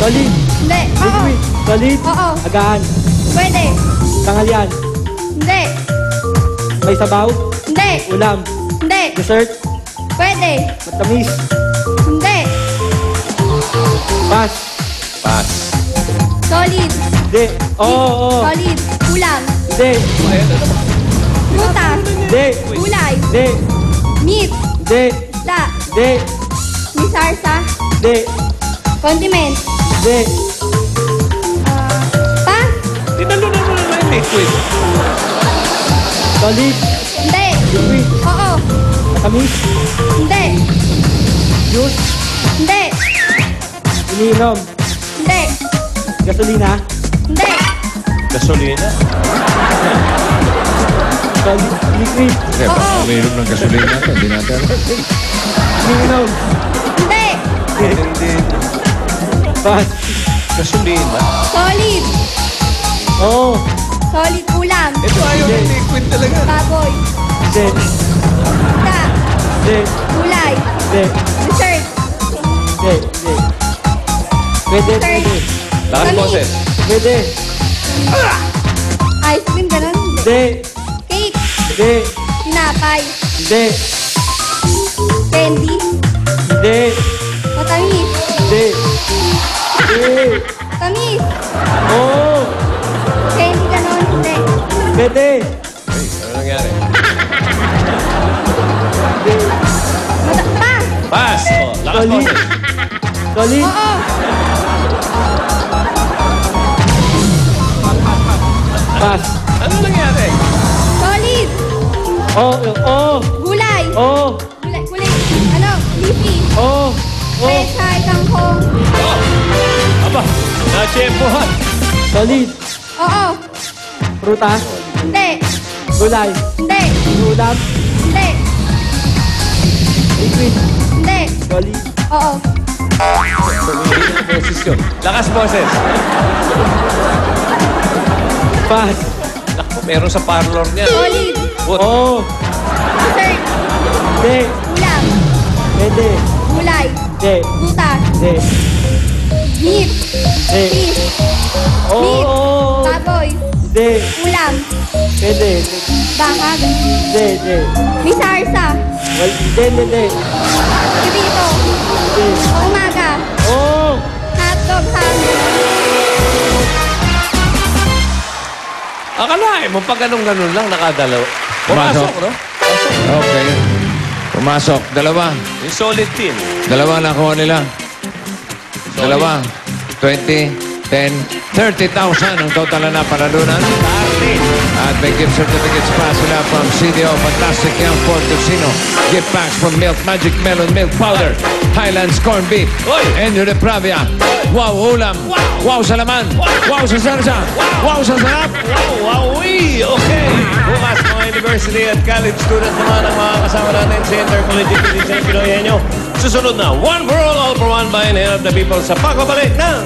Solid. Hindi. Oo. Liquid. Solid. Oo. Agaan. Pwede. Tanghalian. Hindi. May sabaw. Hindi. Ulam. Hindi. Dessert. Pwede. Matamis. Hindi. Pass. Pass. Solid. Hindi. Oo. Solid. Ulam. Hindi. Prutas. Hindi. Gulay. Hindi. Meat. Hindi. Isda. Hindi. May sarsa. Hindi. Condiment. Hindi. Pass. Tinalo na mo naman yung liquid. Solid. Hindi. Liquid. Oo. Matamis. Hindi. Juice. Hindi. Iniinom. Hindi. Gasolina. Hindi. Gasolina. Solid. Liquid. Kasi baka uminom ng gasolina ito, hindi natin alam. Iniinom. Hindi. Hindi. Pass. Gasolina. Solid. Oo. Solid ulam. Ito ayaw ng liquid talaga. Baboy. Hindi. Isda. Hindi. Gulay. Hindi. Dessert. Hindi. Hindi. Pwede. Pwede. Lakas Tamis. boses. Pwede. Ice cream, ganun. Hindi. Hindi. Cake. Hindi. Tinapay. Hindi. Candy. Hindi. Matamis. Hindi. Hindi. Tamis. Oo. Candy, ganun. Hindi. Pwede. Hey, ano nangyari? Hindi. Pass. Pass. Oh, lakas Solid. boses. Solid. Oo. Pass. Ano nangyari? Solid. Oo. Oo. Gulay. Oo. Gulay. Gulay. Ano? Leafy. Oo. Oo. Pechay, kangkong. Oh. Aba, na-chefuhan. Solid. Oo. Prutas. Hindi. Gulay. Hindi. Ulam. Hindi. Liquid. Hindi. Solid. Oo. Boses yun. Lakas boses. Pass. Naku, meron sa parlor niya. Solid. Oo. Dessert. Hindi. Ulam. Pwede. Gulay. Hindi. Prutas. Hindi. Meat. Hindi. Fish. Oo. Baboy. Hindi. Ulam. Pwede. Bahag. Hindi. Hindi. May sarsa. Hindi. Hindi. Kirito. Hindi. Umaga. Oo. Hotdog. Ham. Akalain mo, pag ganun-ganun lang, nakadalaw. Pumasok. Pumasok, no? Okay. Pumasok. Dalawa. Yung solid team. Dalawa nakuha nila. Dalawa. 20, 10, 30,000 ang total na panalunan. At may gift certificates pa sila from CDO, Fantastic Young Ford Casino. Gift packs from Milk, Magic Melon Milk Powder, Highlands Corn Beef, Oy! Enyo de Pravia. Wow ulam. Wow sa laman. Wow sa sarsa. Wow sa sarap. Wow, wowie! Okay. Bukas, mga university at college students naman ang mga kasama natin sa Intercollegiate Edition ng Pinoy Henyo. Susunod na, One for All, All for One by and of the People sa pagbabalik ng